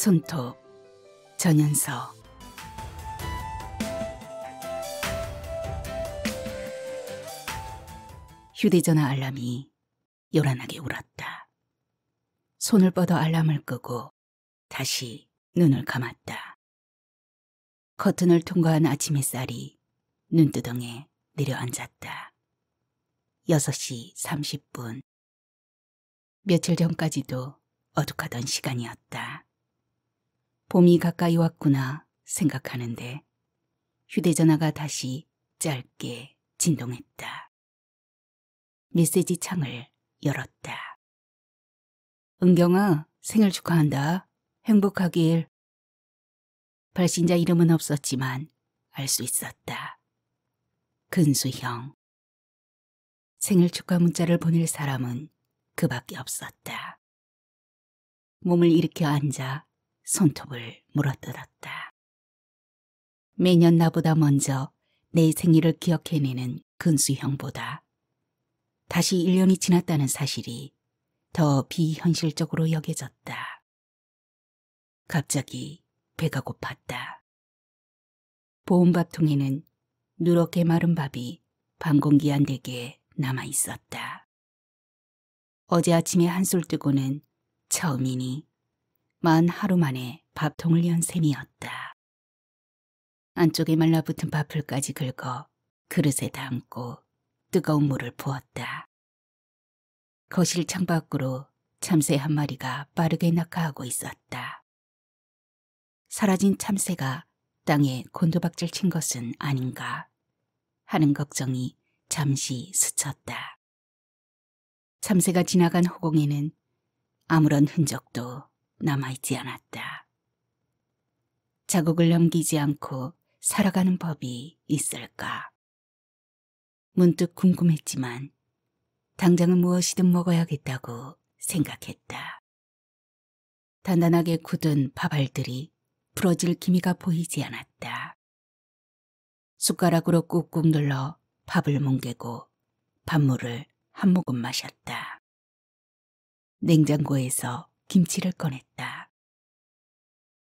손톱, 전연서. 휴대전화 알람이 요란하게 울었다. 손을 뻗어 알람을 끄고 다시 눈을 감았다. 커튼을 통과한 아침 햇살이 눈두덩에 내려앉았다. 6시 30분. 며칠 전까지도 어둑하던 시간이었다. 봄이 가까이 왔구나 생각하는데 휴대전화가 다시 짧게 진동했다. 메시지 창을 열었다. 은경아, 생일 축하한다. 행복하길. 발신자 이름은 없었지만 알 수 있었다. 근수형. 생일 축하 문자를 보낼 사람은 그밖에 없었다. 몸을 일으켜 앉아 손톱을 물어뜯었다. 매년 나보다 먼저 내 생일을 기억해내는 근수형보다 다시 1년이 지났다는 사실이 더 비현실적으로 여겨졌다. 갑자기 배가 고팠다. 보온밥통에는 누렇게 마른 밥이 반공기 안 되게 남아있었다. 어제 아침에 한술 뜨고는 처음이니 만 하루 만에 밥통을 연 셈이었다. 안쪽에 말라붙은 밥풀까지 긁어 그릇에 담고 뜨거운 물을 부었다. 거실 창밖으로 참새 한 마리가 빠르게 낙하하고 있었다. 사라진 참새가 땅에 곤두박질 친 것은 아닌가 하는 걱정이 잠시 스쳤다. 참새가 지나간 허공에는 아무런 흔적도 남아있지 않았다. 자국을 남기지 않고 살아가는 법이 있을까? 문득 궁금했지만 당장은 무엇이든 먹어야겠다고 생각했다. 단단하게 굳은 밥알들이 부러질 기미가 보이지 않았다. 숟가락으로 꾹꾹 눌러 밥을 뭉개고 밥물을 한 모금 마셨다. 냉장고에서 김치를 꺼냈다.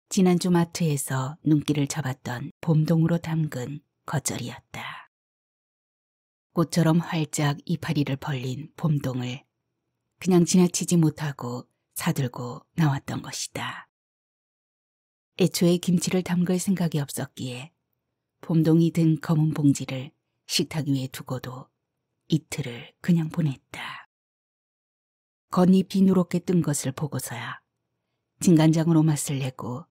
지난주 마트에서 눈길을 잡았던 봄동으로 담근 겉절이였다. 꽃처럼 활짝 이파리를 벌린 봄동을 그냥 지나치지 못하고 사들고 나왔던 것이다. 애초에 김치를 담글 생각이 없었기에 봄동이 든 검은 봉지를 식탁 위에 두고도 이틀을 그냥 보냈다. 겉잎이 누렇게 뜬 것을 보고서야 진간장으로 맛을 내고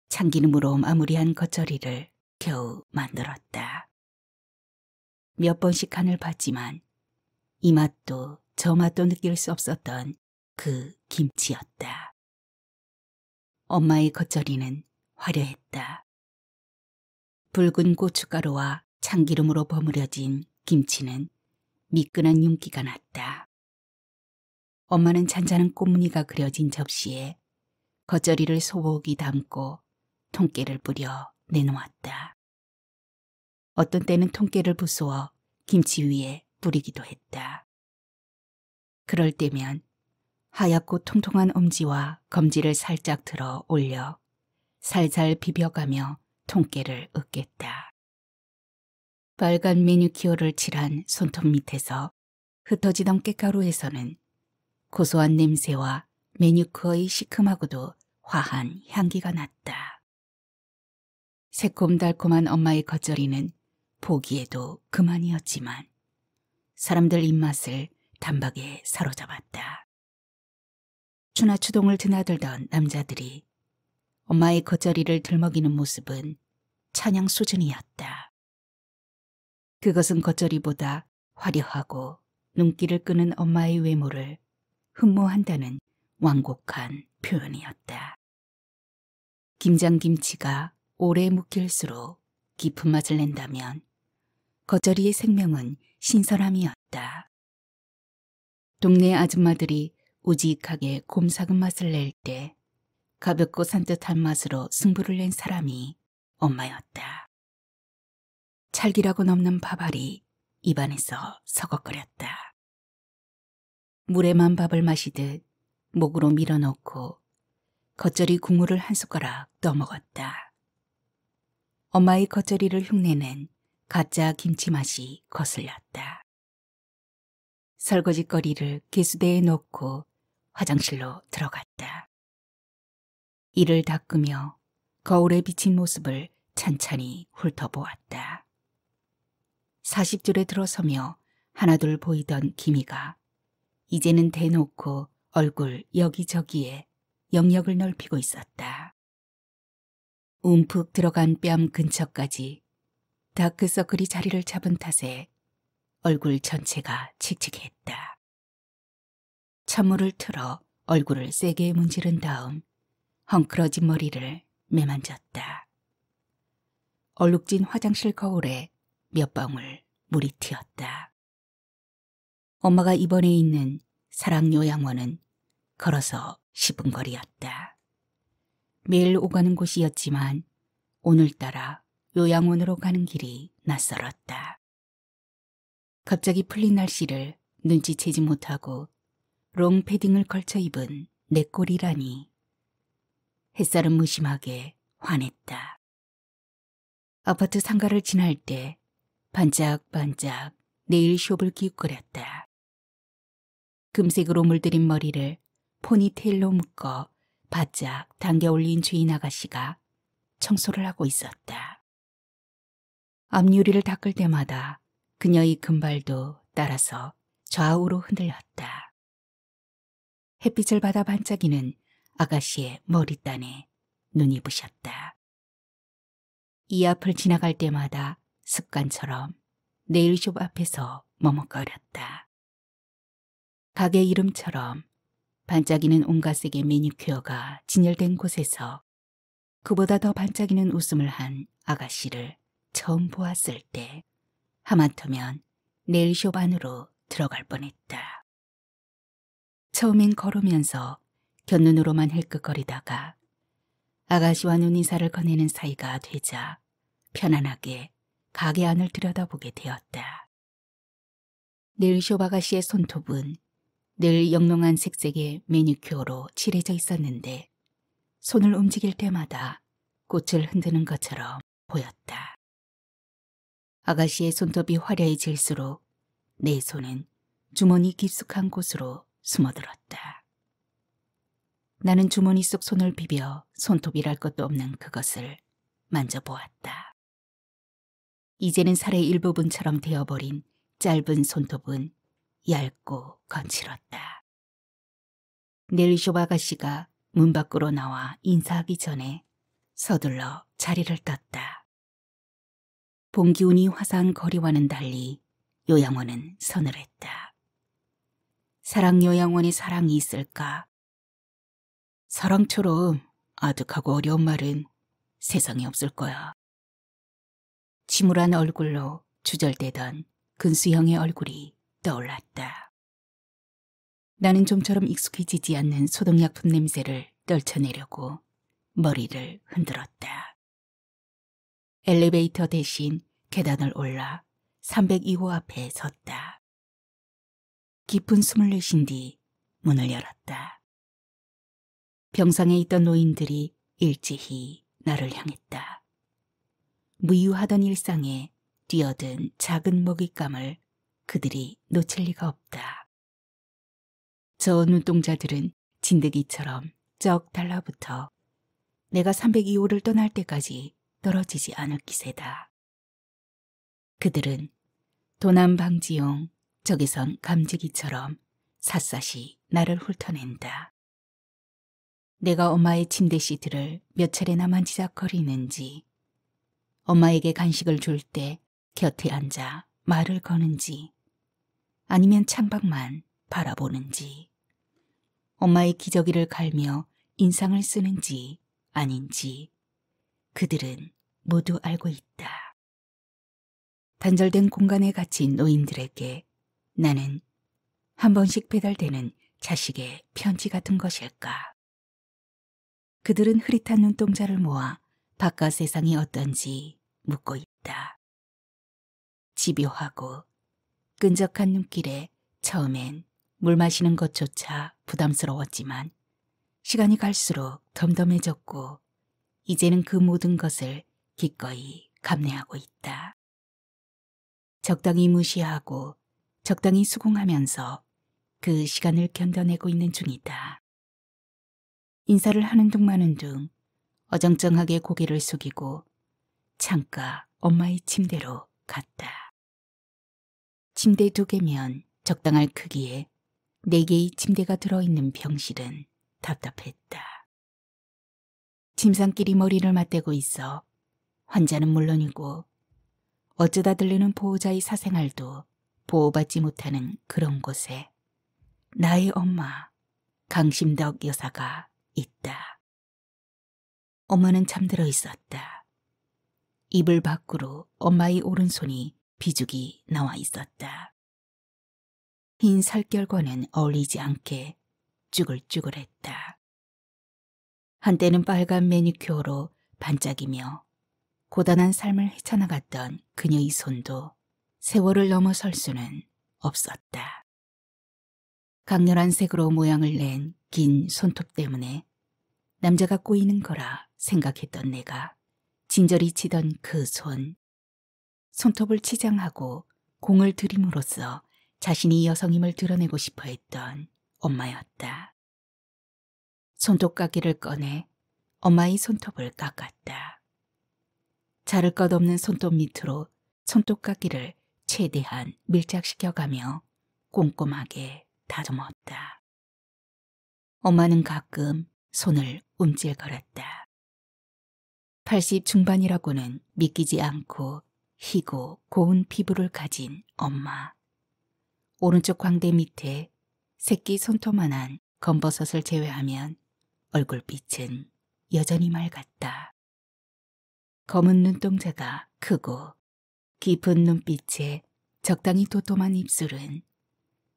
참기름으로 마무리한 겉절이를 겨우 만들었다. 몇 번씩 간을 봤지만 이 맛도 저 맛도 느낄 수 없었던 그 김치였다. 엄마의 겉절이는 화려했다. 붉은 고춧가루와 참기름으로 버무려진 김치는 미끈한 윤기가 났다. 엄마는 잔잔한 꽃무늬가 그려진 접시에 겉절이를 소복이 담고 통깨를 뿌려 내놓았다. 어떤 때는 통깨를 부수어 김치 위에 뿌리기도 했다. 그럴 때면 하얗고 통통한 엄지와 검지를 살짝 들어 올려 살살 비벼가며 통깨를 으깼다. 빨간 매니큐어를 칠한 손톱 밑에서 흩어지던 깻가루에서는 고소한 냄새와 매니큐어의 시큼하고도 화한 향기가 났다. 새콤달콤한 엄마의 겉절이는 보기에도 그만이었지만 사람들 입맛을 단박에 사로잡았다. 추나추동을 드나들던 남자들이 엄마의 겉절이를 들먹이는 모습은 찬양 수준이었다. 그것은 겉절이보다 화려하고 눈길을 끄는 엄마의 외모를 흠모한다는 완곡한 표현이었다. 김장김치가 오래 묵힐수록 깊은 맛을 낸다면 겉절이의 생명은 신선함이었다. 동네 아줌마들이 우직하게 곰삭은 맛을 낼 때 가볍고 산뜻한 맛으로 승부를 낸 사람이 엄마였다. 찰기라고 넘는 밥알이 입안에서 겉절이 국물을 한 숟가락 떠먹었다. 엄마의 겉절이를 흉내낸 가짜 김치 맛이 거슬렸다. 설거지거리를 개수대에 넣고 화장실로 들어갔다. 이를 닦으며 거울에 비친 모습을 찬찬히 훑어보았다. 40줄에 들어서며 하나둘 보이던 기미가 이제는 대놓고 얼굴 여기저기에 영역을 넓히고 있었다. 움푹 들어간 뺨 근처까지 다크서클이 자리를 잡은 탓에 얼굴 전체가 칙칙했다. 찬물을 틀어 얼굴을 세게 문지른 다음 헝클어진 머리를 매만졌다. 얼룩진 화장실 거울에 몇 방울 물이 튀었다. 엄마가 입원해 있는 사랑요양원은 걸어서 10분 거리였다. 매일 오가는 곳이었지만 오늘따라 요양원으로 가는 길이 낯설었다. 갑자기 풀린 날씨를 눈치채지 못하고 롱패딩을 걸쳐 입은 내 꼴이라니. 햇살은 무심하게 환했다. 아파트 상가를 지날 때 반짝반짝 네일숍을 기웃거렸다. 금색으로 물들인 머리를 포니테일로 묶어 바짝 당겨 올린 주인 아가씨가 청소를 하고 있었다. 앞유리를 닦을 때마다 그녀의 금발도 따라서 좌우로 흔들렸다. 햇빛을 받아 반짝이는 아가씨의 머리단에 눈이 부셨다. 이 앞을 지나갈 때마다 습관처럼 네일숍 앞에서 머뭇거렸다. 가게 이름처럼 반짝이는 온갖 색의 매니큐어가 진열된 곳에서 그보다 더 반짝이는 웃음을 한 아가씨를 처음 보았을 때 하마터면 네일숍 안으로 들어갈 뻔했다. 처음엔 걸으면서 곁눈으로만 힐끗거리다가 아가씨와 눈인사를 거내는 사이가 되자 편안하게 가게 안을 들여다보게 되었다. 네일숍 아가씨의 손톱은 늘 영롱한 색색의 매니큐어로 칠해져 있었는데 손을 움직일 때마다 꽃을 흔드는 것처럼 보였다. 아가씨의 손톱이 화려해질수록 내 손은 주머니 깊숙한 곳으로 숨어들었다. 나는 주머니 속 손을 비벼 손톱이랄 것도 없는 그것을 만져보았다. 이제는 살의 일부분처럼 되어버린 짧은 손톱은 얇고 거칠었다. 네일숍 아가씨가 문 밖으로 나와 인사하기 전에 서둘러 자리를 떴다. 봄 기운이 화사한 거리와는 달리 요양원은 서늘했다. 사랑요양원에 사랑이 있을까? 사랑처럼 아득하고 어려운 말은 세상에 없을 거야. 침울한 얼굴로 주절대던 근수형의 얼굴이 떠올랐다. 나는 좀처럼 익숙해지지 않는 소독약품 냄새를 떨쳐내려고 머리를 흔들었다. 엘리베이터 대신 계단을 올라 302호 앞에 섰다. 깊은 숨을 내쉰 뒤 문을 열었다. 병상에 있던 노인들이 일제히 나를 향했다. 무유하던 일상에 뛰어든 작은 먹잇감을 그들이 놓칠 리가 없다. 저 눈동자들은 진드기처럼 쩍 달라붙어 내가 302호를 떠날 때까지 떨어지지 않을 기세다. 그들은 도난 방지용 적외선 감지기처럼 샅샅이 나를 훑어낸다. 내가 엄마의 침대 시트를 몇 차례나 만지작거리는지, 엄마에게 간식을 줄 때 곁에 앉아 말을 거는지, 아니면 창밖만 바라보는지, 엄마의 기저귀를 갈며 인상을 쓰는지 아닌지 그들은 모두 알고 있다. 단절된 공간에 갇힌 노인들에게 나는 한 번씩 배달되는 자식의 편지 같은 것일까? 그들은 흐릿한 눈동자를 모아 바깥 세상이 어떤지 묻고 있다. 집요하고 끈적한 눈길에 처음엔 물 마시는 것조차 부담스러웠지만 시간이 갈수록 덤덤해졌고 이제는 그 모든 것을 기꺼이 감내하고 있다. 적당히 무시하고 적당히 수긍하면서 그 시간을 견뎌내고 있는 중이다. 인사를 하는 둥 마는 둥 어정쩡하게 고개를 숙이고 창가 엄마의 침대로 갔다. 침대 2개면 적당할 크기에 4개의 침대가 들어있는 병실은 답답했다. 침상끼리 머리를 맞대고 있어 환자는 물론이고 어쩌다 들리는 보호자의 사생활도 보호받지 못하는 그런 곳에 나의 엄마 강심덕 여사가 있다. 엄마는 잠들어 있었다. 이불 밖으로 엄마의 오른손이 비죽이 나와 있었다. 흰 살결과는 어울리지 않게 쭈글쭈글했다. 한때는 빨간 매니큐어로 반짝이며 고단한 삶을 헤쳐나갔던 그녀의 손도 세월을 넘어설 수는 없었다. 강렬한 색으로 모양을 낸 긴 손톱 때문에 남자가 꼬이는 거라 생각했던 내가 진저리 치던 그 손톱을 치장하고 공을 들임으로써 자신이 여성임을 드러내고 싶어 했던 엄마였다. 손톱깎이를 꺼내 엄마의 손톱을 깎았다. 자를 것 없는 손톱 밑으로 손톱깎이를 최대한 밀착시켜가며 꼼꼼하게 다듬었다. 엄마는 가끔 손을 움찔거렸다. 80 중반이라고는 믿기지 않고 희고 고운 피부를 가진 엄마. 오른쪽 광대 밑에 새끼 손톱만한 검버섯을 제외하면 얼굴빛은 여전히 맑았다. 검은 눈동자가 크고 깊은 눈빛에 적당히 도톰한 입술은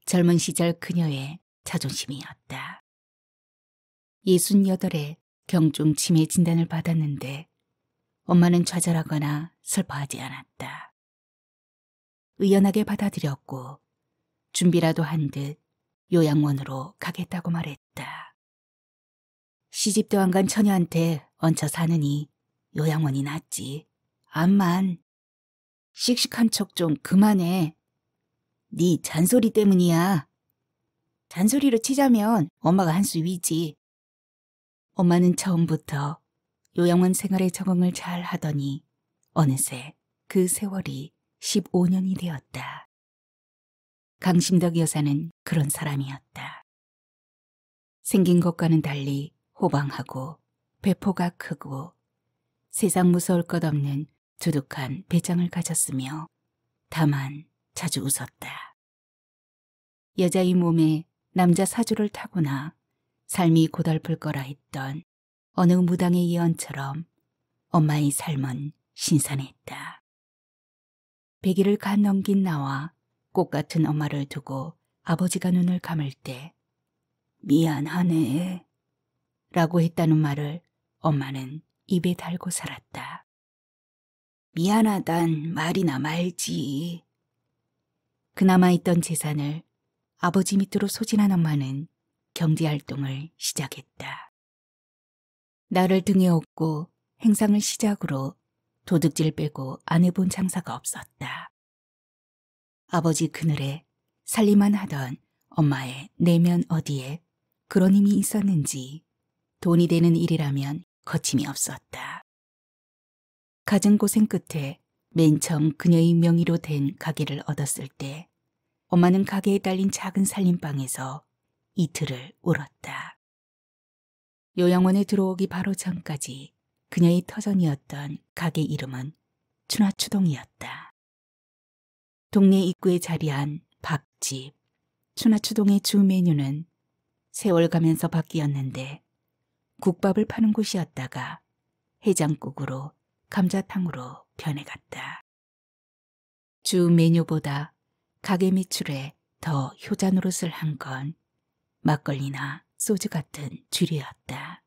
젊은 시절 그녀의 자존심이었다. 68에 경중 치매 진단을 받았는데 엄마는 좌절하거나 슬퍼하지 않았다. 의연하게 받아들였고 준비라도 한 듯 요양원으로 가겠다고 말했다. 시집도 안 간 처녀한테 얹혀 사느니 요양원이 낫지. 암만 씩씩한 척 좀 그만해. 네 잔소리 때문이야. 잔소리로 치자면 엄마가 한 수 위지. 엄마는 처음부터 요양원 생활에 적응을 잘 하더니 어느새 그 세월이 15년이 되었다. 강심덕 여사는 그런 사람이었다. 생긴 것과는 달리 호방하고 배포가 크고 세상 무서울 것 없는 두둑한 배짱을 가졌으며 다만 자주 웃었다. 여자의 몸에 남자 사주를 타고나 삶이 고달플 거라 했던 어느 무당의 예언처럼 엄마의 삶은 신선했다. 100일을 간 넘긴 나와 꽃 같은 엄마를 두고 아버지가 눈을 감을 때 미안하네 라고 했다는 말을 엄마는 입에 달고 살았다. 미안하단 말이나 말지. 그나마 있던 재산을 아버지 밑으로 소진한 엄마는 경제활동을 시작했다. 나를 등에 업고 행상을 시작으로 도둑질 빼고 안 해본 장사가 없었다. 아버지 그늘에 살림만 하던 엄마의 내면 어디에 그런 힘이 있었는지 돈이 되는 일이라면 거침이 없었다. 갖은 고생 끝에 맨 처음 그녀의 명의로 된 가게를 얻었을 때 엄마는 가게에 딸린 작은 살림방에서 이틀을 울었다. 요양원에 들어오기 바로 전까지 그녀의 터전이었던 가게 이름은 추나추동이었다. 동네 입구에 자리한 밥집, 추나추동의 주 메뉴는 세월 가면서 바뀌었는데 국밥을 파는 곳이었다가 해장국으로 감자탕으로 변해갔다. 주 메뉴보다 가게 매출에 더 효자 노릇을 한 건 막걸리나 소주 같은 주류였다.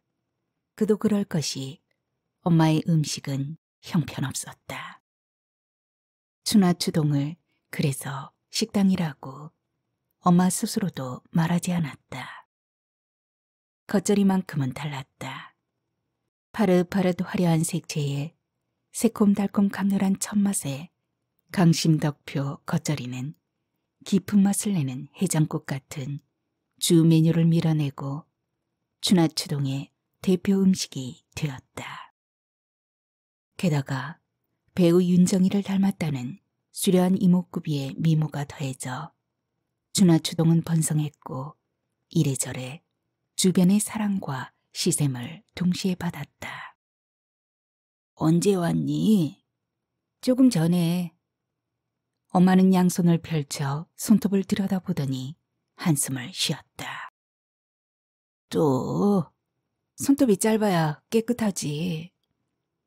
그도 그럴 것이 엄마의 음식은 형편없었다. 추나추동을 그래서 식당이라고 엄마 스스로도 말하지 않았다. 겉절이만큼은 달랐다. 파릇파릇 화려한 색채에 새콤달콤 강렬한 첫맛에 강심덕표 겉절이는 깊은 맛을 내는 해장국 같은 주 메뉴를 밀어내고 추나추동의 대표 음식이 되었다. 게다가 배우 윤정이를 닮았다는 수려한 이목구비의 미모가 더해져 추나추동은 번성했고 이래저래 주변의 사랑과 시샘을 동시에 받았다. 언제 왔니? 조금 전에. 엄마는 양손을 펼쳐 손톱을 들여다보더니 한숨을 쉬었다. 또 손톱이 짧아야 깨끗하지.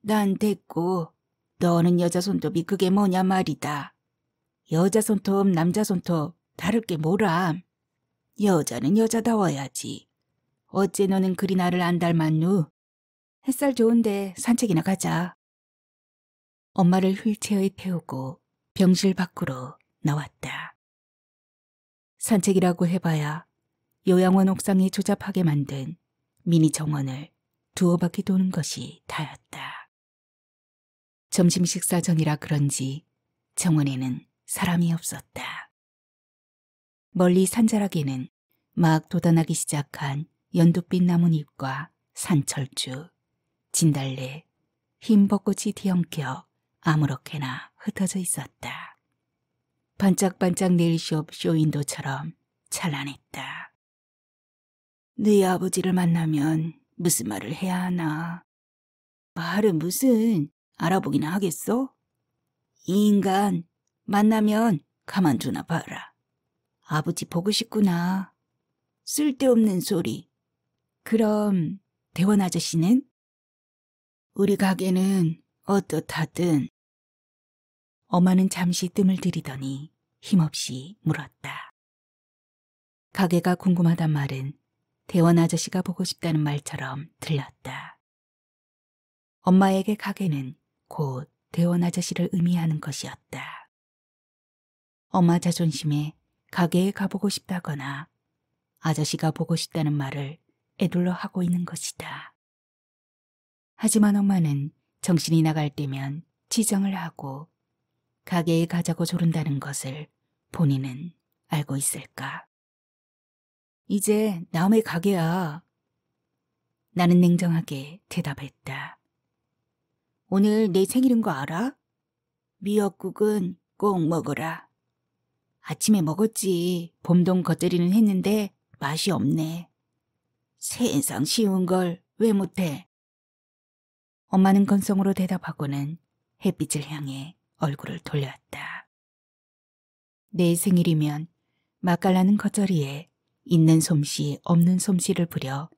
난 됐고 너는 여자 손톱이 그게 뭐냐 말이다. 여자 손톱, 남자 손톱 다를 게 뭐람. 여자는 여자다워야지. 어째 너는 그리 나를 안 닮았누? 햇살 좋은데 산책이나 가자. 엄마를 휠체어에 태우고 병실 밖으로 나왔다. 산책이라고 해봐야 요양원 옥상에 조잡하게 만든 미니 정원을 두어 바퀴 도는 것이 다였다. 점심 식사 전이라 그런지 정원에는 사람이 없었다. 멀리 산자락에는 막 돋아나기 시작한 연두빛 나뭇잎과 산철주, 진달래, 흰 벚꽃이 뒤엉켜 아무렇게나 흩어져 있었다. 반짝반짝 네일숍 쇼윈도처럼 찬란했다. 네 아버지를 만나면 무슨 말을 해야 하나. 말은 무슨 알아보기나 하겠어? 이 인간 만나면 가만두나 봐라. 아버지 보고 싶구나. 쓸데없는 소리. 그럼 대원 아저씨는? 우리 가게는 어떻하든. 엄마는 잠시 뜸을 들이더니 힘없이 물었다. 가게가 궁금하단 말은 대원 아저씨가 보고 싶다는 말처럼 들렸다. 엄마에게 가게는 곧 대원 아저씨를 의미하는 것이었다. 엄마 자존심에 가게에 가보고 싶다거나 아저씨가 보고 싶다는 말을 애둘러 하고 있는 것이다. 하지만 엄마는 정신이 나갈 때면 지정을 하고 가게에 가자고 조른다는 것을 본인은 알고 있을까? 이제 남의 가게야. 나는 냉정하게 대답했다. 오늘 내 생일인 거 알아? 미역국은 꼭 먹어라. 아침에 먹었지. 봄동 겉절이는 했는데 맛이 없네. 세상 쉬운 걸 왜 못해? 엄마는 건성으로 대답하고는 햇빛을 향해 얼굴을 돌렸다. 내 생일이면 맛깔나는 겉절이에 있는 솜씨 없는 솜씨를 부려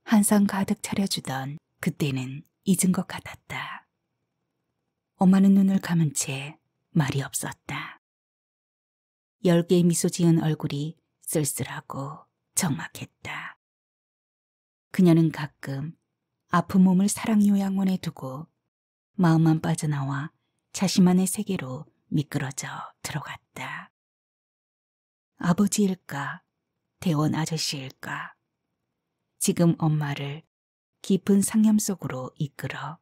한상 가득 차려주던 그때는 잊은 것 같았다. 엄마는 눈을 감은 채 말이 없었다. 10개의 미소 지은 얼굴이 쓸쓸하고 적막했다. 그녀는 가끔 아픈 몸을 사랑요양원에 두고 마음만 빠져나와 자신만의 세계로 미끄러져 들어갔다. 아버지일까? 대원 아저씨일까? 지금 엄마를 깊은 상념 속으로 이끌어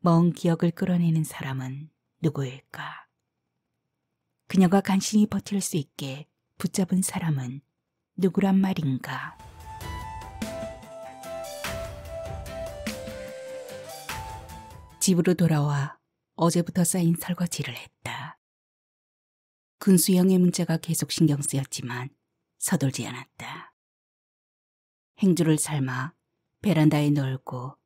먼 기억을 끌어내는 사람은 누구일까? 그녀가 간신히 버틸 수 있게 붙잡은 사람은 누구란 말인가? 집으로 돌아와 어제부터 쌓인 설거지를 했다. 근수형의 문자가 계속 신경 쓰였지만 서둘지 않았다. 행주를 삶아 베란다에 널고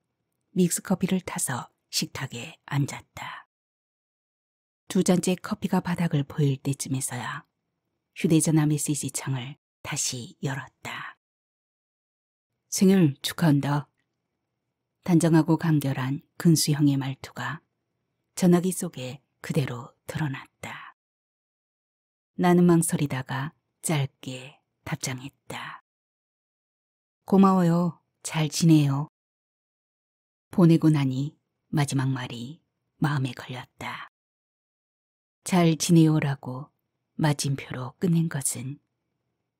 믹스커피를 타서 식탁에 앉았다. 2잔째 커피가 바닥을 보일 때쯤에서야 휴대전화 메시지 창을 다시 열었다. 생일 축하한다. 단정하고 간결한 근수형의 말투가 전화기 속에 그대로 드러났다. 나는 망설이다가 짧게 답장했다. 고마워요. 잘 지내요. 보내고 나니 마지막 말이 마음에 걸렸다. 잘 지내요라고 마침표로 끝낸 것은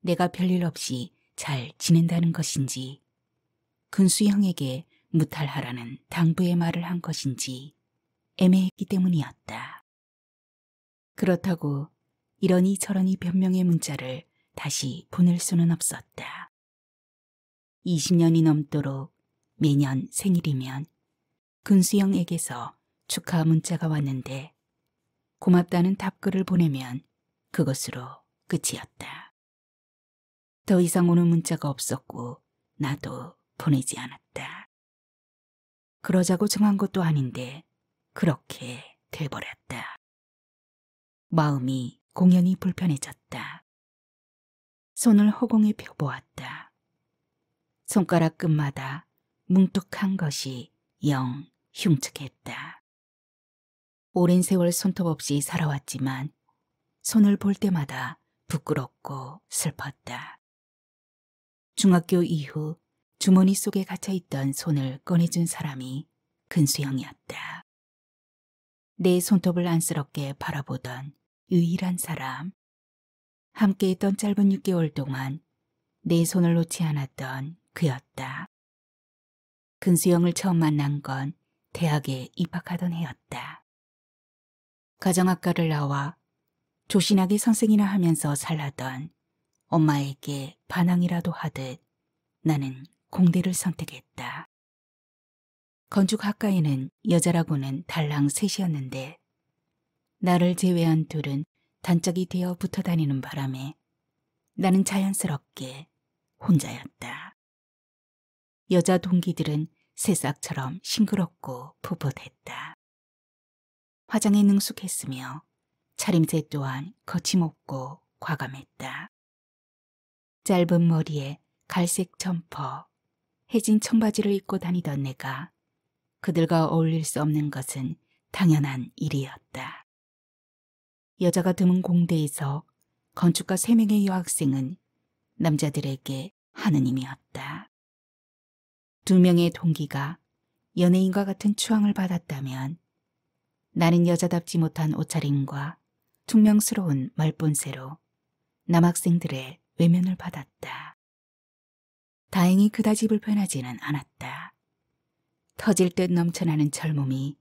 내가 별일 없이 잘 지낸다는 것인지 근수형에게 무탈하라는 당부의 말을 한 것인지 애매했기 때문이었다. 그렇다고 이러니 저러니 변명의 문자를 다시 보낼 수는 없었다. 20년이 넘도록 매년 생일이면 근수형에게서 축하 문자가 왔는데 고맙다는 답글을 보내면 그것으로 끝이었다. 더 이상 오는 문자가 없었고 나도 보내지 않았다. 그러자고 정한 것도 아닌데 그렇게 돼버렸다. 마음이 공연히 불편해졌다. 손을 허공에 펴보았다. 손가락 끝마다 뭉툭한 것이 영 흉측했다. 오랜 세월 손톱 없이 살아왔지만 손을 볼 때마다 부끄럽고 슬펐다. 중학교 이후 주머니 속에 갇혀있던 손을 꺼내준 사람이 근수형이었다. 내 손톱을 안쓰럽게 바라보던 유일한 사람. 함께 있던 짧은 6개월 동안 내 손을 놓지 않았던 그였다. 근수형을 처음 만난 건 대학에 입학하던 해였다. 가정학과를 나와 조신하게 선생이나 하면서 살라던 엄마에게 반항이라도 하듯 나는 공대를 선택했다. 건축학과에는 여자라고는 달랑 셋이었는데 나를 제외한 둘은 단짝이 되어 붙어 다니는 바람에 나는 자연스럽게 혼자였다. 여자 동기들은 새싹처럼 싱그럽고 풋풋했다. 화장에 능숙했으며 차림새 또한 거침없고 과감했다. 짧은 머리에 갈색 점퍼, 해진 청바지를 입고 다니던 내가 그들과 어울릴 수 없는 것은 당연한 일이었다. 여자가 드문 공대에서 건축과 3명의 여학생은 남자들에게 하느님이었다. 2명의 동기가 연예인과 같은 추앙을 받았다면 나는 여자답지 못한 옷차림과 퉁명스러운 말본새로 남학생들의 외면을 받았다. 다행히 그다지 불편하지는 않았다. 터질 듯 넘쳐나는 젊음이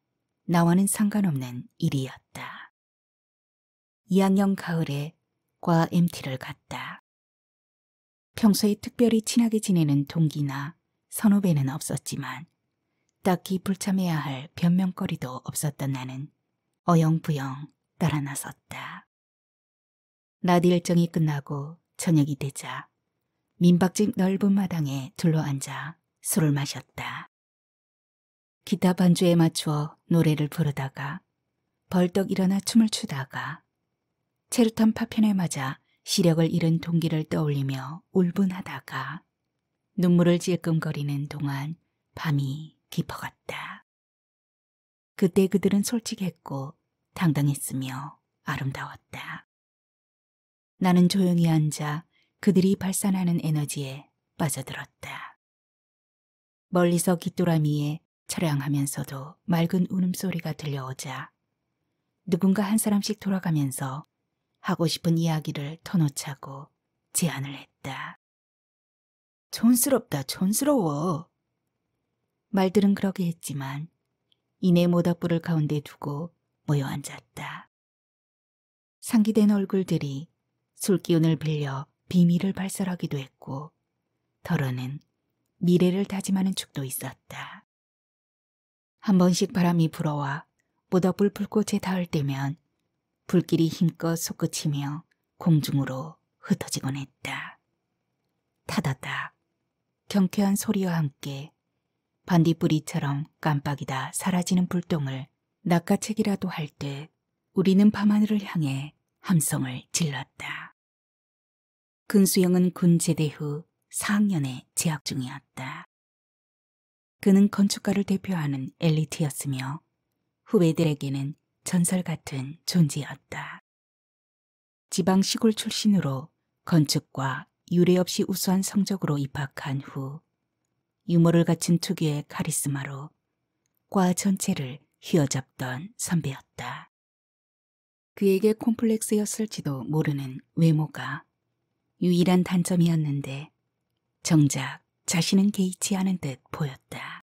나와는 상관없는 일이었다. 2학년 가을에 과 MT를 갔다. 평소에 특별히 친하게 지내는 동기나 선후배는 없었지만 딱히 불참해야 할 변명거리도 없었던 나는 어영부영 따라 나섰다. 낮 일정이 끝나고 저녁이 되자 민박집 넓은 마당에 둘러앉아 술을 마셨다. 기타 반주에 맞추어 노래를 부르다가 벌떡 일어나 춤을 추다가 체르탄 파편에 맞아 시력을 잃은 동기를 떠올리며 울분하다가 눈물을 질끔거리는 동안 밤이 깊어갔다. 그때 그들은 솔직했고 당당했으며 아름다웠다. 나는 조용히 앉아 그들이 발산하는 에너지에 빠져들었다. 멀리서 귀뚜라미에 처량하면서도 맑은 울음소리가 들려오자 누군가 한 사람씩 돌아가면서 하고 싶은 이야기를 터놓자고 제안을 했다. 촌스럽다, 촌스러워. 말들은 그러게 했지만 이내 모닥불을 가운데 두고 모여 앉았다. 상기된 얼굴들이 술기운을 빌려 비밀을 발설하기도 했고 덜어는 미래를 다짐하는 축도 있었다. 한 번씩 바람이 불어와 모닥불 불꽃에 닿을 때면 불길이 힘껏 솟구치며 공중으로 흩어지곤 했다. 타다닥 경쾌한 소리와 함께 반딧불이처럼 깜빡이다 사라지는 불똥을 낚아채기라도 할 듯 우리는 밤하늘을 향해 함성을 질렀다. 근수영은 군 제대 후 4학년에 재학 중이었다. 그는 건축가를 대표하는 엘리트였으며 후배들에게는 전설 같은 존재였다. 지방 시골 출신으로 건축과 유례없이 우수한 성적으로 입학한 후 유머를 갖춘 특유의 카리스마로 과 전체를 휘어잡던 선배였다. 그에게 콤플렉스였을지도 모르는 외모가 유일한 단점이었는데 정작 자신은 개의치 않은 듯 보였다.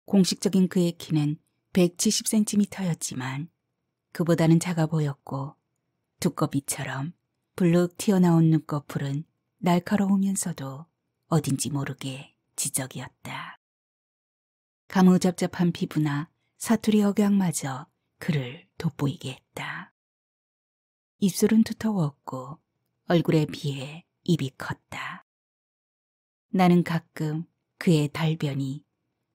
공식적인 그의 키는 170cm였지만 그보다는 작아 보였고 두꺼비처럼 불룩 튀어나온 눈꺼풀은 날카로우면서도 어딘지 모르게 지적이었다. 가무잡잡한 피부나 사투리 억양마저 그를 돋보이게 했다. 입술은 두터웠고 얼굴에 비해 입이 컸다. 나는 가끔 그의 달변이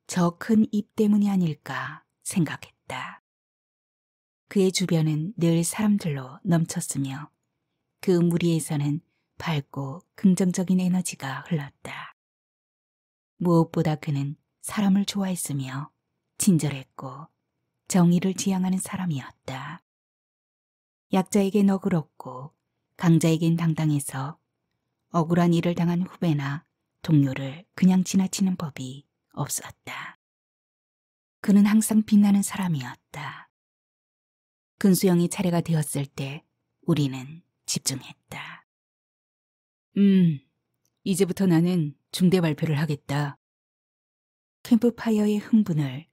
저 큰 입 때문이 아닐까 생각했다. 그의 주변은 늘 사람들로 넘쳤으며 그 무리에서는 밝고 긍정적인 에너지가 흘렀다. 무엇보다 그는 사람을 좋아했으며 친절했고 정의를 지향하는 사람이었다. 약자에겐 너그럽고 강자에겐 당당해서 억울한 일을 당한 후배나 동료를 그냥 지나치는 법이 없었다. 그는 항상 빛나는 사람이었다. 근수영이 차례가 되었을 때 우리는 집중했다. 이제부터 나는 중대 발표를 하겠다. 캠프파이어의 흥분을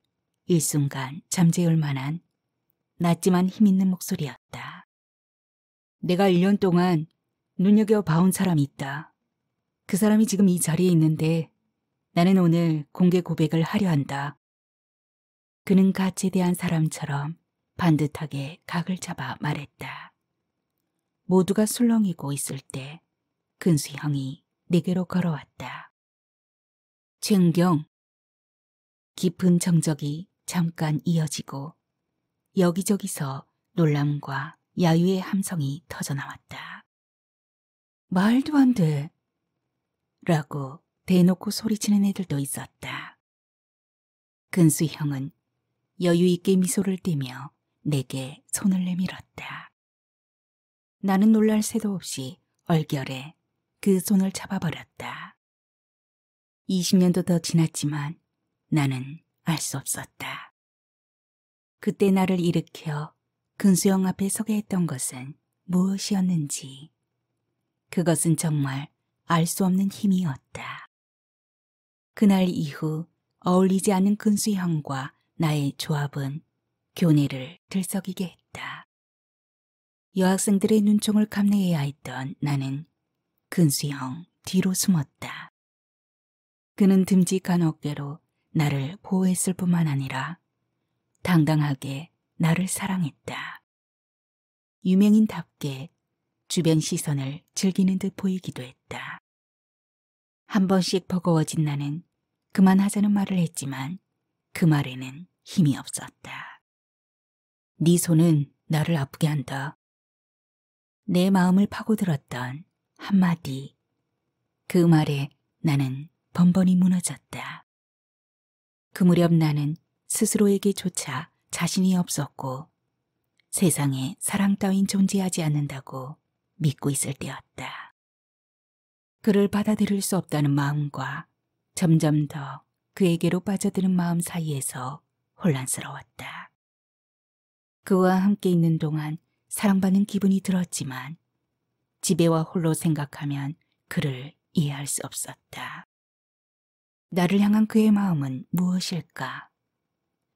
일순간 잠재울 만한 낮지만 힘있는 목소리였다. 내가 1년 동안 눈여겨봐온 사람이 있다. 그 사람이 지금 이 자리에 있는데 나는 오늘 공개 고백을 하려 한다. 그는 가치에 대한 사람처럼 반듯하게 각을 잡아 말했다. 모두가 술렁이고 있을 때 근수 형이 내게로 걸어왔다. 최은경. 깊은 정적이 잠깐 이어지고 여기저기서 놀람과 야유의 함성이 터져나왔다. 말도 안 돼. 라고 대놓고 소리치는 애들도 있었다. 근수 형은 여유있게 미소를 띠며 내게 손을 내밀었다. 나는 놀랄 새도 없이 얼결에 그 손을 잡아버렸다. 20년도 더 지났지만 나는 알 수 없었다. 그때 나를 일으켜 근수형 앞에 서게 했던 것은 무엇이었는지. 그것은 정말 알 수 없는 힘이었다. 그날 이후 어울리지 않는 근수형과 나의 조합은 교내를 들썩이게 했다. 여학생들의 눈총을 감내해야 했던 나는 근수형 뒤로 숨었다. 그는 듬직한 어깨로 나를 보호했을 뿐만 아니라 당당하게 나를 사랑했다. 유명인답게 주변 시선을 즐기는 듯 보이기도 했다. 한 번씩 버거워진 나는 그만하자는 말을 했지만 그 말에는 힘이 없었다. 네 손은 나를 아프게 한다. 내 마음을 파고들었던 한마디. 그 말에 나는 번번이 무너졌다. 그 무렵 나는 스스로에게조차 자신이 없었고 세상에 사랑 따윈 존재하지 않는다고 믿고 있을 때였다. 그를 받아들일 수 없다는 마음과 점점 더 그에게로 빠져드는 마음 사이에서 혼란스러웠다. 그와 함께 있는 동안 사랑받는 기분이 들었지만 집에와 홀로 생각하면 그를 이해할 수 없었다. 나를 향한 그의 마음은 무엇일까?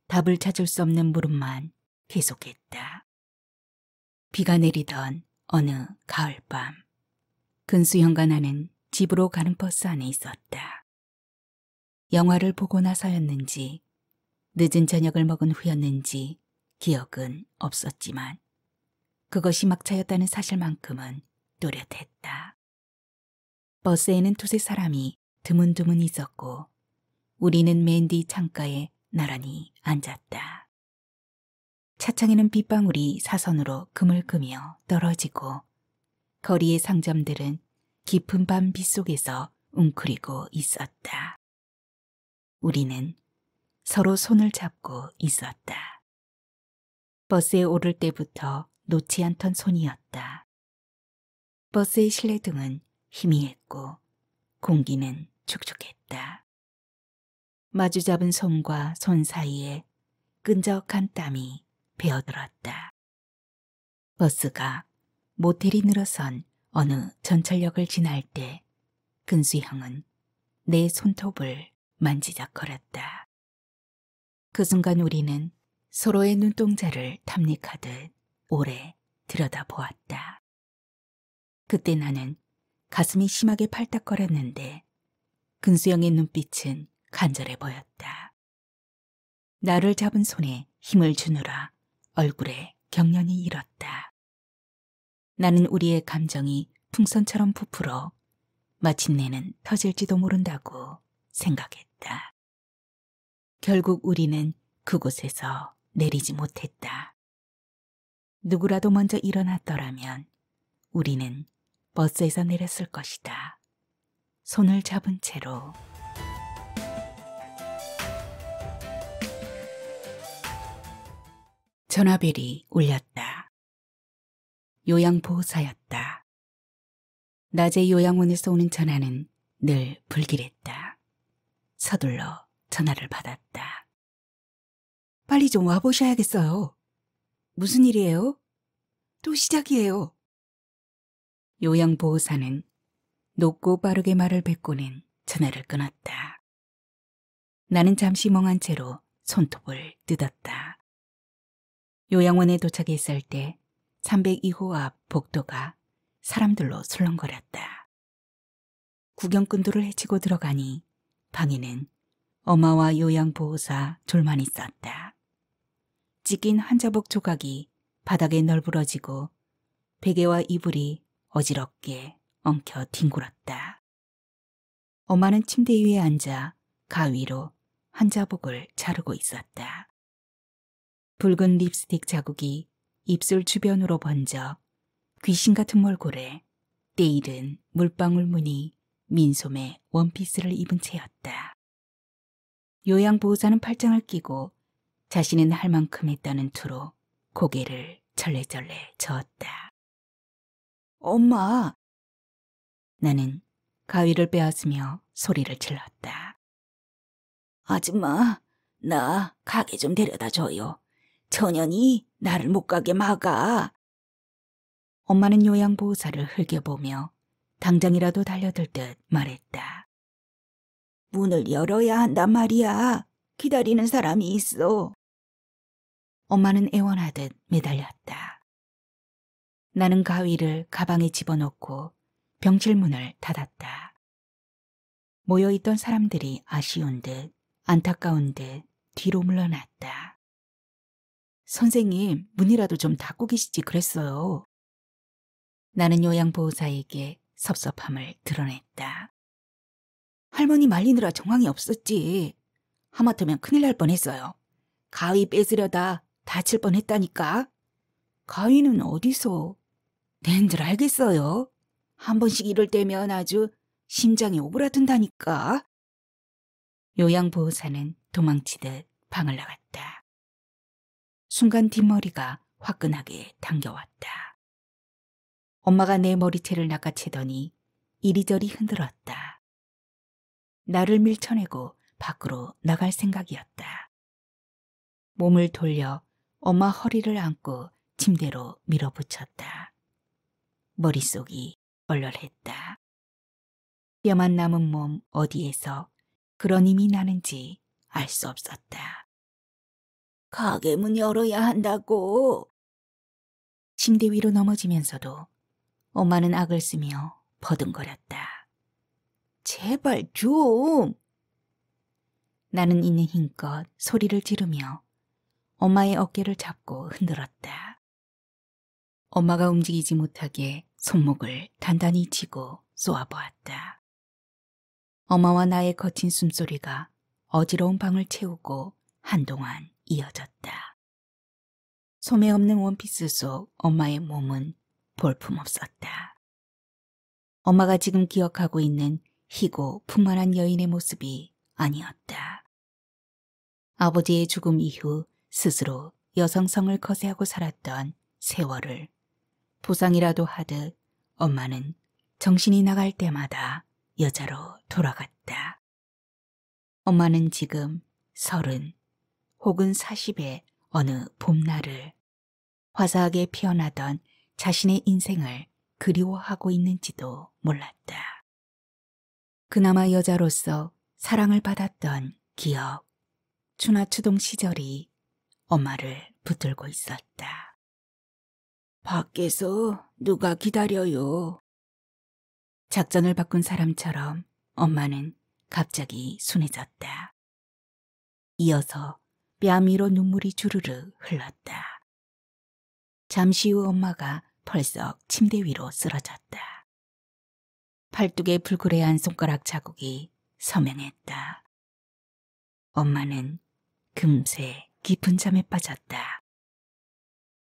답을 찾을 수 없는 물음만 계속했다. 비가 내리던 어느 가을밤, 근수형과 나는 집으로 가는 버스 안에 있었다. 영화를 보고 나서였는지 늦은 저녁을 먹은 후였는지 기억은 없었지만 그것이 막차였다는 사실만큼은 또렷했다. 버스에는 두세 사람이 드문드문 있었고 우리는 맨 뒤 창가에 나란히 앉았다. 차창에는 빗방울이 사선으로 그물그며 떨어지고 거리의 상점들은 깊은 밤 빛 속에서 웅크리고 있었다. 우리는 서로 손을 잡고 있었다. 버스에 오를 때부터 놓지 않던 손이었다. 버스의 실내등은 희미했고 공기는 축축했다. 마주 잡은 손과 손 사이에 끈적한 땀이 배어들었다. 버스가 모텔이 늘어선 어느 전철역을 지날 때 근수형은 내 손톱을 만지작거렸다. 그 순간 우리는 서로의 눈동자를 탐닉하듯 오래 들여다보았다. 그때 나는 가슴이 심하게 팔딱거렸는데 근수영의 눈빛은 간절해 보였다. 나를 잡은 손에 힘을 주느라 얼굴에 경련이 일었다. 나는 우리의 감정이 풍선처럼 부풀어 마침내는 터질지도 모른다고 생각했다. 결국 우리는 그곳에서 내리지 못했다. 누구라도 먼저 일어났더라면 우리는 버스에서 내렸을 것이다. 손을 잡은 채로. 전화벨이 울렸다. 요양보호사였다. 낮에 요양원에서 오는 전화는 늘 불길했다. 서둘러 전화를 받았다. 빨리 좀 와보셔야겠어요. 무슨 일이에요? 또 시작이에요. 요양보호사는 높고 빠르게 말을 뱉고는 전화를 끊었다. 나는 잠시 멍한 채로 손톱을 뜯었다. 요양원에 도착했을 때 302호 앞 복도가 사람들로 술렁거렸다. 구경꾼들을 헤치고 들어가니 방에는 엄마와 요양보호사 둘만 있었다. 찢긴 한자복 조각이 바닥에 널브러지고 베개와 이불이 어지럽게 엉켜 뒹굴었다. 엄마는 침대 위에 앉아 가위로 한자복을 자르고 있었다. 붉은 립스틱 자국이 입술 주변으로 번져 귀신 같은 몰골에 때이른 물방울 무늬 민소매 원피스를 입은 채였다. 요양보호사는 팔짱을 끼고 자신은 할 만큼 했다는 투로 고개를 절레절레 저었다. 엄마! 나는 가위를 빼앗으며 소리를 질렀다. 아줌마, 나 가게 좀 데려다 줘요. 천연이 나를 못 가게 막아. 엄마는 요양보호사를 흘겨보며 당장이라도 달려들 듯 말했다. 문을 열어야 한단 말이야. 기다리는 사람이 있어. 엄마는 애원하듯 매달렸다. 나는 가위를 가방에 집어넣고 병실 문을 닫았다. 모여있던 사람들이 아쉬운 듯 안타까운 듯 뒤로 물러났다. 선생님, 문이라도 좀 닫고 계시지 그랬어요. 나는 요양보호사에게 섭섭함을 드러냈다. 할머니 말리느라 정황이 없었지. 하마터면 큰일 날 뻔했어요. 가위 뺏으려다 다칠 뻔했다니까. 가위는 어디서? 낸들 알겠어요. 한 번씩 이럴 때면 아주 심장이 오그라든다니까. 요양보호사는 도망치듯 방을 나갔다. 순간 뒷머리가 화끈하게 당겨왔다. 엄마가 내 머리채를 낚아채더니 이리저리 흔들었다. 나를 밀쳐내고 밖으로 나갈 생각이었다. 몸을 돌려 엄마 허리를 안고 침대로 밀어붙였다. 머릿속이 얼얼했다. 뼈만 남은 몸 어디에서 그런 힘이 나는지 알 수 없었다. 가게 문 열어야 한다고. 침대 위로 넘어지면서도 엄마는 악을 쓰며 버둥거렸다. 제발 좀. 나는 있는 힘껏 소리를 지르며 엄마의 어깨를 잡고 흔들었다. 엄마가 움직이지 못하게 손목을 단단히 쥐고 쏘아보았다. 엄마와 나의 거친 숨소리가 어지러운 방을 채우고 한동안 이어졌다. 소매 없는 원피스 속 엄마의 몸은 볼품없었다. 엄마가 지금 기억하고 있는 희고 풍만한 여인의 모습이 아니었다. 아버지의 죽음 이후 스스로 여성성을 거세하고 살았던 세월을 보상이라도 하듯 엄마는 정신이 나갈 때마다 여자로 돌아갔다. 엄마는 지금 30 혹은 40의 어느 봄날을 화사하게 피어나던 자신의 인생을 그리워하고 있는지도 몰랐다. 그나마 여자로서 사랑을 받았던 기억, 추나추동 시절이 엄마를 붙들고 있었다. 밖에서 누가 기다려요. 작전을 바꾼 사람처럼 엄마는 갑자기 순해졌다. 이어서 뺨 위로 눈물이 주르르 흘렀다. 잠시 후 엄마가 펄썩 침대 위로 쓰러졌다. 팔뚝에 불그레한 손가락 자국이 서명했다. 엄마는 금세 깊은 잠에 빠졌다.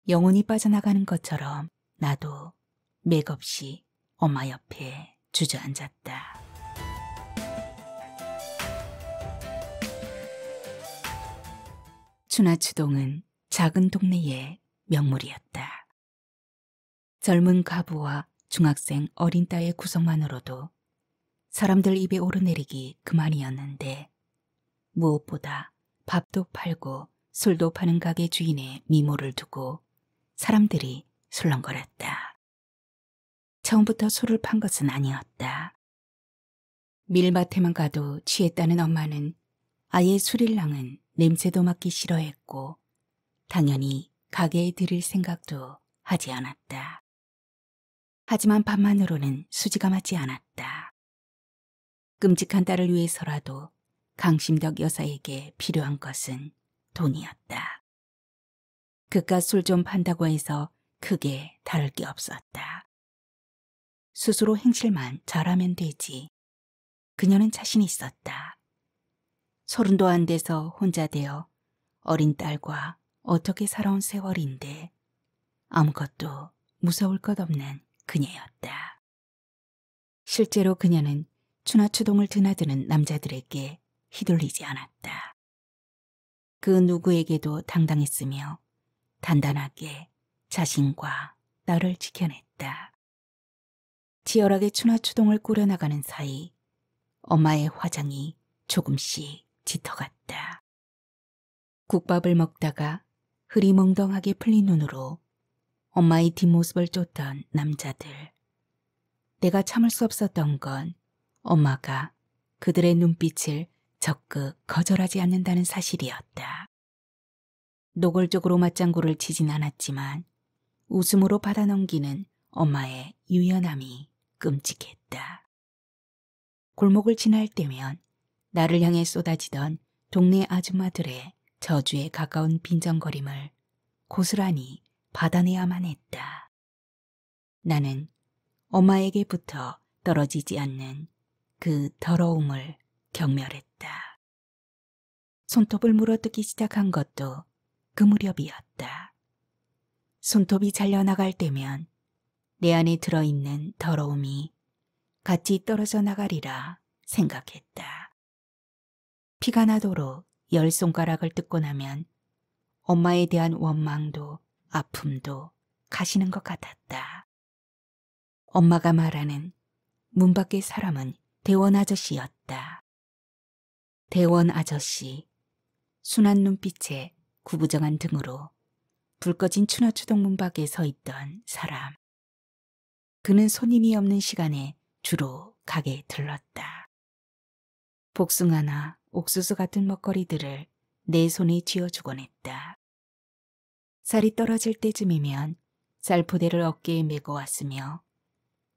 영혼이 빠져나가는 것처럼 나도 맥없이 엄마 옆에 주저앉았다. 추나추동은 작은 동네의 명물이었다. 젊은 가부와 중학생 어린 딸의 구성만으로도 사람들 입에 오르내리기 그만이었는데 무엇보다 밥도 팔고 술도 파는 가게 주인의 미모를 두고 사람들이 술렁거렸다. 처음부터 술을 판 것은 아니었다. 밀밭에만 가도 취했다는 엄마는 아예 술일랑은 냄새도 맡기 싫어했고 당연히 가게에 들일 생각도 하지 않았다. 하지만 밥만으로는 수지가 맞지 않았다. 끔찍한 딸을 위해서라도 강심덕 여사에게 필요한 것은 돈이었다. 그깟 술 좀 판다고 해서 크게 다를 게 없었다. 스스로 행실만 잘하면 되지. 그녀는 자신 있었다. 30도 안 돼서 혼자 되어 어린 딸과 어떻게 살아온 세월인데 아무것도 무서울 것 없는 그녀였다. 실제로 그녀는 추나추동을 드나드는 남자들에게 휘둘리지 않았다. 그 누구에게도 당당했으며 단단하게 자신과 딸을 지켜냈다. 치열하게 추나추동을 꾸려나가는 사이 엄마의 화장이 조금씩 짙어갔다. 국밥을 먹다가 흐리멍덩하게 풀린 눈으로 엄마의 뒷모습을 쫓던 남자들. 내가 참을 수 없었던 건 엄마가 그들의 눈빛을 적극 거절하지 않는다는 사실이었다. 노골적으로 맞장구를 치진 않았지만 웃음으로 받아넘기는 엄마의 유연함이 끔찍했다. 골목을 지날 때면 나를 향해 쏟아지던 동네 아줌마들의 저주에 가까운 빈정거림을 고스란히 받아내야만 했다. 나는 엄마에게부터 떨어지지 않는 그 더러움을 경멸했다. 손톱을 물어뜯기 시작한 것도 그 무렵이었다. 손톱이 잘려나갈 때면 내 안에 들어있는 더러움이 같이 떨어져 나가리라 생각했다. 피가 나도록 10손가락을 뜯고 나면 엄마에 대한 원망도 아픔도 가시는 것 같았다. 엄마가 말하는 문 밖의 사람은 대원 아저씨였다. 대원 아저씨, 순한 눈빛에 구부정한 등으로 불 꺼진 추나추동 문 밖에 서 있던 사람. 그는 손님이 없는 시간에 주로 가게에 들렀다. 복숭아나 옥수수 같은 먹거리들을 내 손에 쥐어주곤 했다. 살이 떨어질 때쯤이면 쌀포대를 어깨에 메고 왔으며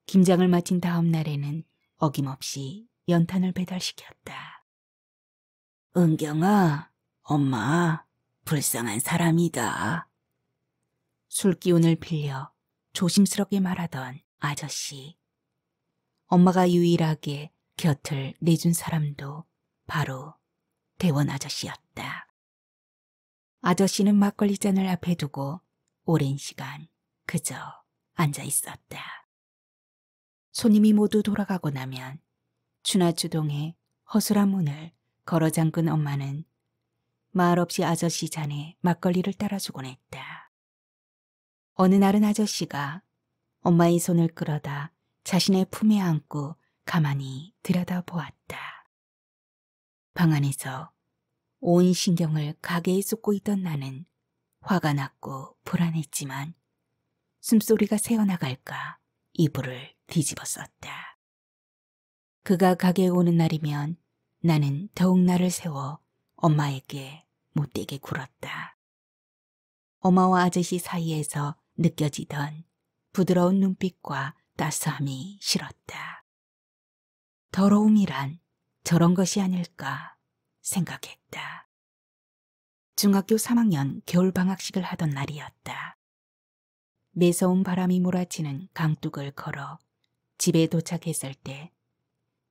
김장을 마친 다음 날에는 어김없이 연탄을 배달시켰다. 은경아, 엄마, 불쌍한 사람이다. 술기운을 빌려 조심스럽게 말하던 아저씨. 엄마가 유일하게 곁을 내준 사람도 바로 대원 아저씨였다. 아저씨는 막걸리 잔을 앞에 두고 오랜 시간 그저 앉아 있었다. 손님이 모두 돌아가고 나면 추나추동의 허술한 문을 걸어 잠근 엄마는 말없이 아저씨 잔에 막걸리를 따라주곤 했다. 어느 날은 아저씨가 엄마의 손을 끌어다 자신의 품에 안고 가만히 들여다보았다. 방 안에서 온 신경을 가게에 쏟고 있던 나는 화가 났고 불안했지만 숨소리가 새어나갈까 이불을 뒤집었었다. 그가 가게에 오는 날이면 나는 더욱 날을 세워 엄마에게 못되게 굴었다. 엄마와 아저씨 사이에서 느껴지던 부드러운 눈빛과 따스함이 싫었다. 더러움이란 저런 것이 아닐까 생각했다. 중학교 3학년 겨울방학식을 하던 날이었다. 매서운 바람이 몰아치는 강둑을 걸어 집에 도착했을 때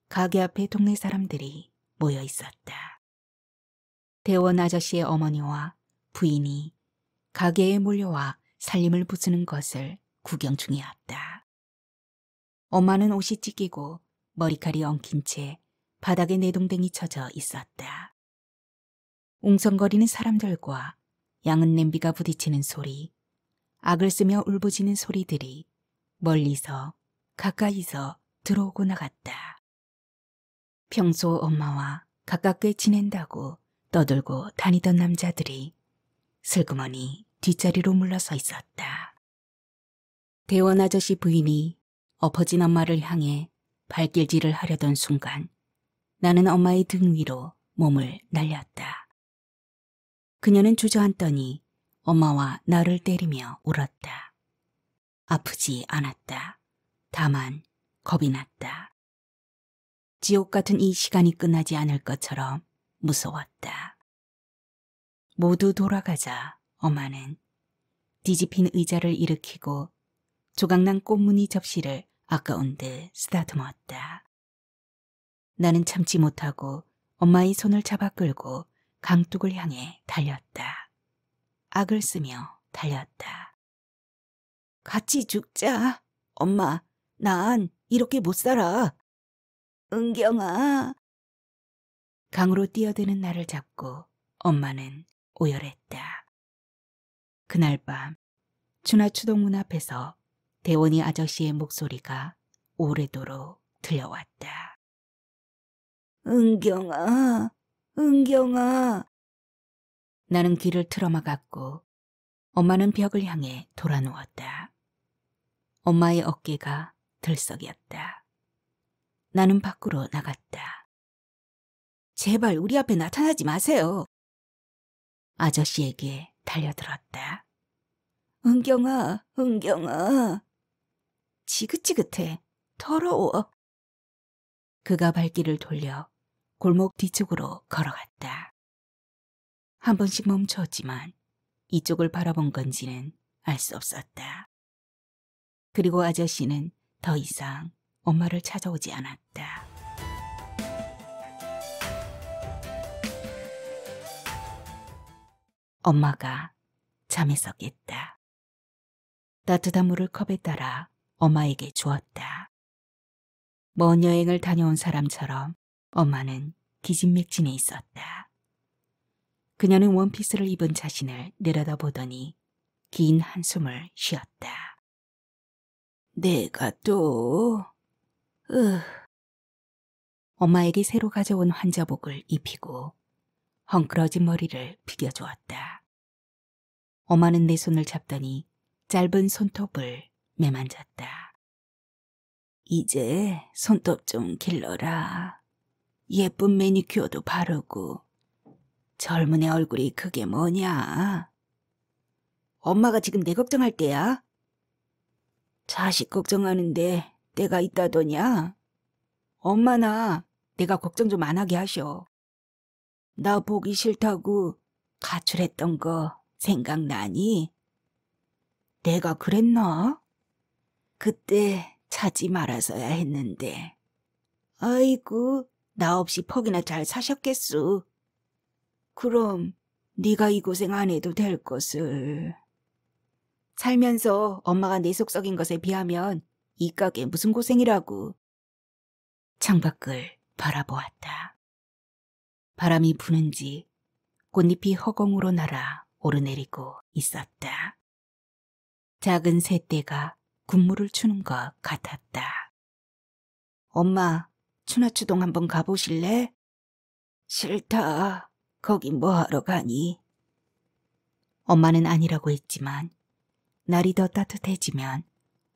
가게 앞에 동네 사람들이 모여 있었다. 대원 아저씨의 어머니와 부인이 가게에 몰려와 살림을 부수는 것을 구경 중이었다. 엄마는 옷이 찢기고 머리칼이 엉킨 채 바닥에 내동댕이 쳐져 있었다. 웅성거리는 사람들과 양은 냄비가 부딪히는 소리, 악을 쓰며 울부짖는 소리들이 멀리서 가까이서 들어오고 나갔다. 평소 엄마와 가깝게 지낸다고 떠들고 다니던 남자들이 슬그머니 뒷자리로 물러서 있었다. 대원 아저씨 부인이 엎어진 엄마를 향해 발길질을 하려던 순간 나는 엄마의 등 위로 몸을 날렸다. 그녀는 주저앉더니 엄마와 나를 때리며 울었다. 아프지 않았다. 다만 겁이 났다. 지옥 같은 이 시간이 끝나지 않을 것처럼 무서웠다. 모두 돌아가자 엄마는 뒤집힌 의자를 일으키고 조각난 꽃무늬 접시를 아까운 듯 쓰다듬었다. 나는 참지 못하고 엄마의 손을 잡아 끌고 강둑을 향해 달렸다. 악을 쓰며 달렸다. 같이 죽자. 엄마, 난 이렇게 못 살아. 은경아. 강으로 뛰어드는 나를 잡고 엄마는 오열했다. 그날 밤 추나추동 문 앞에서 대원이 아저씨의 목소리가 오래도록 들려왔다. 은경아, 은경아. 나는 귀를 틀어막았고 엄마는 벽을 향해 돌아누웠다. 엄마의 어깨가 들썩였다. 나는 밖으로 나갔다. 제발 우리 앞에 나타나지 마세요. 아저씨에게 달려들었다. 은경아, 은경아. 지긋지긋해. 더러워. 그가 발길을 돌려 골목 뒤쪽으로 걸어갔다. 한 번씩 멈췄지만 이쪽을 바라본 건지는 알 수 없었다. 그리고 아저씨는 더 이상 엄마를 찾아오지 않았다. 엄마가 잠에서 깼다. 따뜻한 물을 컵에 따라 엄마에게 주었다. 먼 여행을 다녀온 사람처럼 엄마는 기진맥진해 있었다. 그녀는 원피스를 입은 자신을 내려다보더니 긴 한숨을 쉬었다. 내가 또... 엄마에게 새로 가져온 환자복을 입히고 헝클어진 머리를 비겨주었다. 엄마는 내 손을 잡더니 짧은 손톱을 매만졌다. 이제 손톱 좀 길러라. 예쁜 매니큐어도 바르고. 젊은 애 얼굴이 그게 뭐냐? 엄마가 지금 내 걱정할 때야? 자식 걱정하는데 내가 있다더냐? 엄마나 내가 걱정 좀 안 하게 하셔. 나 보기 싫다고 가출했던 거 생각나니? 내가 그랬나? 그때 찾지 말아서야 했는데. 아이고, 나 없이 퍽이나 잘 사셨겠소. 그럼 네가 이 고생 안 해도 될 것을. 살면서 엄마가 내 속 썩인 것에 비하면 이 가게 무슨 고생이라고. 창밖을 바라보았다. 바람이 부는지 꽃잎이 허공으로 날아 오르내리고 있었다. 작은 새떼가 군무를 추는 것 같았다. 엄마, 추나추동 한번 가보실래? 싫다. 거기 뭐하러 가니? 엄마는 아니라고 했지만 날이 더 따뜻해지면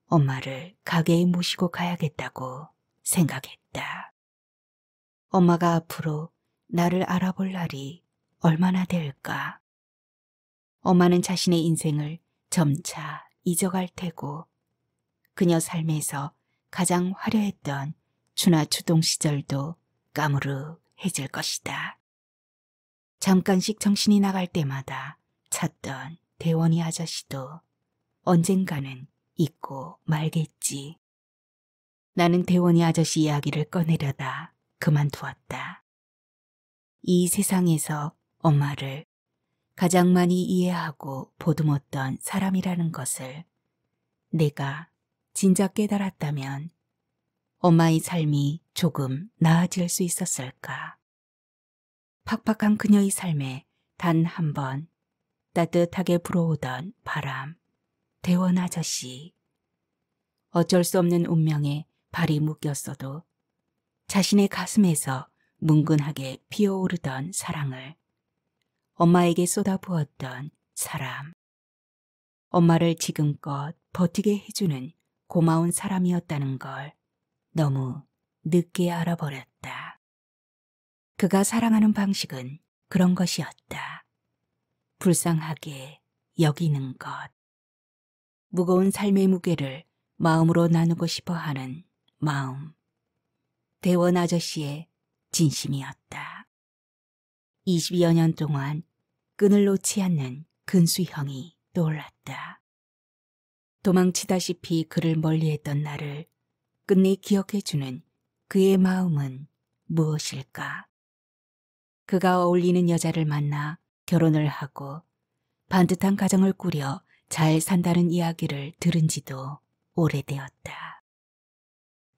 엄마를 가게에 모시고 가야겠다고 생각했다. 엄마가 앞으로 나를 알아볼 날이 얼마나 될까. 엄마는 자신의 인생을 점차 잊어갈 테고 그녀 삶에서 가장 화려했던 추나추동 시절도 까무르해질 것이다. 잠깐씩 정신이 나갈 때마다 찾던 대원이 아저씨도 언젠가는 잊고 말겠지. 나는 대원이 아저씨 이야기를 꺼내려다 그만두었다. 이 세상에서 엄마를 가장 많이 이해하고 보듬었던 사람이라는 것을 내가 진작 깨달았다면 엄마의 삶이 조금 나아질 수 있었을까. 팍팍한 그녀의 삶에 단 한 번 따뜻하게 불어오던 바람, 대원 아저씨. 어쩔 수 없는 운명에 발이 묶였어도 자신의 가슴에서 뭉근하게 피어오르던 사랑을 엄마에게 쏟아부었던 사람. 엄마를 지금껏 버티게 해주는 고마운 사람이었다는 걸 너무 늦게 알아버렸다. 그가 사랑하는 방식은 그런 것이었다. 불쌍하게 여기는 것. 무거운 삶의 무게를 마음으로 나누고 싶어 하는 마음. 대원 아저씨의 진심이었다. 20여 년 동안 끈을 놓지 않는 근수 형이 떠올랐다. 도망치다시피 그를 멀리했던 나를 끝내 기억해주는 그의 마음은 무엇일까? 그가 어울리는 여자를 만나 결혼을 하고 반듯한 가정을 꾸려 잘 산다는 이야기를 들은 지도 오래되었다.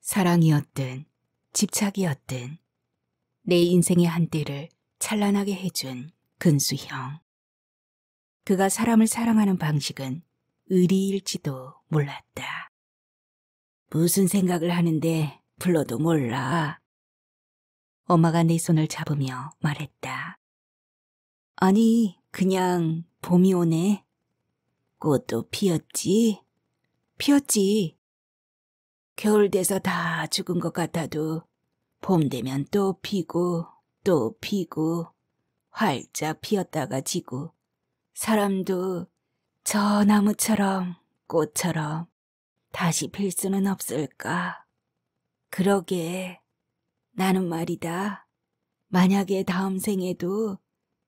사랑이었든 집착이었든 내 인생의 한때를 찬란하게 해준 근수 형. 그가 사람을 사랑하는 방식은 의리일지도 몰랐다. 무슨 생각을 하는데 불러도 몰라. 엄마가 내 손을 잡으며 말했다. 아니, 그냥 봄이 오네. 꽃도 피었지? 피었지. 겨울 돼서 다 죽은 것 같아도 봄 되면 또 피고 또 피고 활짝 피었다가 지고 사람도 저 나무처럼 꽃처럼 다시 필 수는 없을까? 그러게 나는 말이다. 만약에 다음 생에도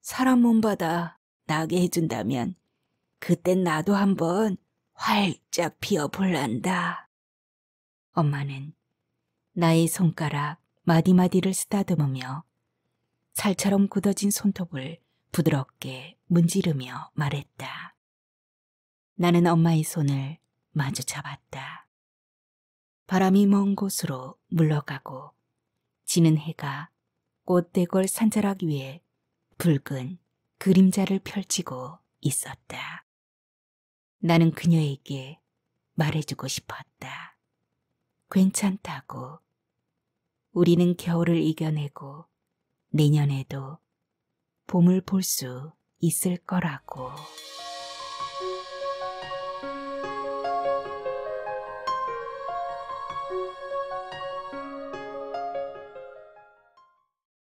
사람 몸받아 나게 해준다면 그땐 나도 한번 활짝 피어볼란다. 엄마는 나의 손가락 마디마디를 쓰다듬으며 살처럼 굳어진 손톱을 부드럽게 문지르며 말했다. 나는 엄마의 손을 마주 잡았다. 바람이 먼 곳으로 물러가고 지는 해가 꽃대골 산자락 위에 붉은 그림자를 펼치고 있었다. 나는 그녀에게 말해주고 싶었다. 괜찮다고. 우리는 겨울을 이겨내고 내년에도 봄을 볼 수 있을 거라고.